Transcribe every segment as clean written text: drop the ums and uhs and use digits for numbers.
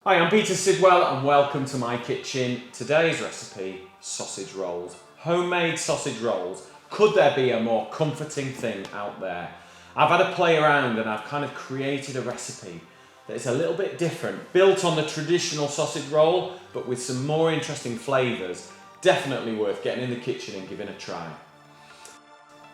Hi, I'm Peter Sidwell and welcome to my kitchen. Today's recipe, sausage rolls. Homemade sausage rolls. Could there be a more comforting thing out there? I've had a play around and I've kind of created a recipe that is a little bit different, built on the traditional sausage roll, but with some more interesting flavours. Definitely worth getting in the kitchen and giving a try.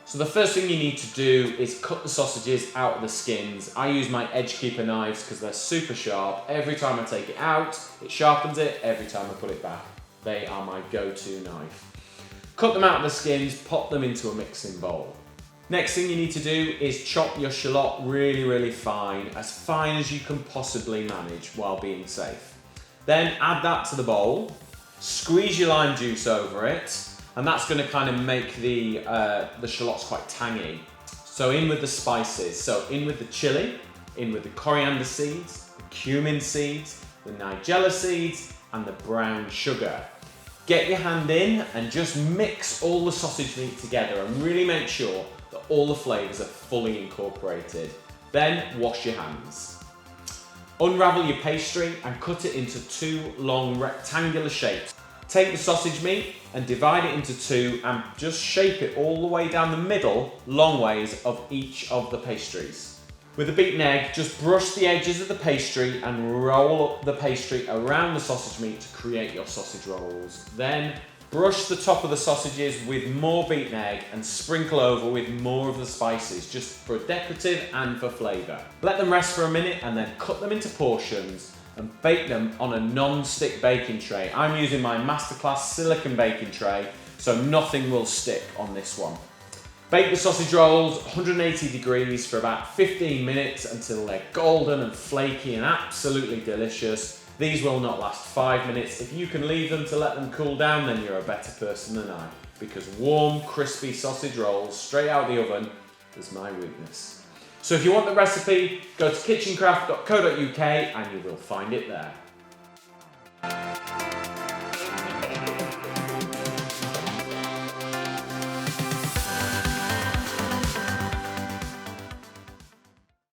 So the first thing you need to do is cut the sausages out of the skins. I use my Edgekeeper knives because they're super sharp. Every time I take it out, it sharpens it. Every time I put it back, they are my go-to knife. Cut them out of the skins, pop them into a mixing bowl. Next thing you need to do is chop your shallot really fine as you can possibly manage while being safe. Then add that to the bowl, squeeze your lime juice over it, and that's going to kind of make the shallots quite tangy. So in with the spices. So in with the chili, in with the coriander seeds, the cumin seeds, the nigella seeds, and the brown sugar. Get your hand in and just mix all the sausage meat together and really make sure that all the flavours are fully incorporated. Then wash your hands. Unravel your pastry and cut it into two long rectangular shapes. Take the sausage meat and divide it into two and just shape it all the way down the middle, long ways of each of the pastries. With a beaten egg, just brush the edges of the pastry and roll up the pastry around the sausage meat to create your sausage rolls. Then brush the top of the sausages with more beaten egg and sprinkle over with more of the spices, just for decorative and for flavour. Let them rest for a minute and then cut them into portions and bake them on a non-stick baking tray. I'm using my MasterClass silicone baking tray, so nothing will stick on this one. Bake the sausage rolls 180 degrees for about 15 minutes until they're golden and flaky and absolutely delicious. These will not last 5 minutes. If you can leave them to let them cool down, then you're a better person than I, because warm, crispy sausage rolls straight out of the oven is my weakness. So if you want the recipe, go to kitchencraft.co.uk and you will find it there.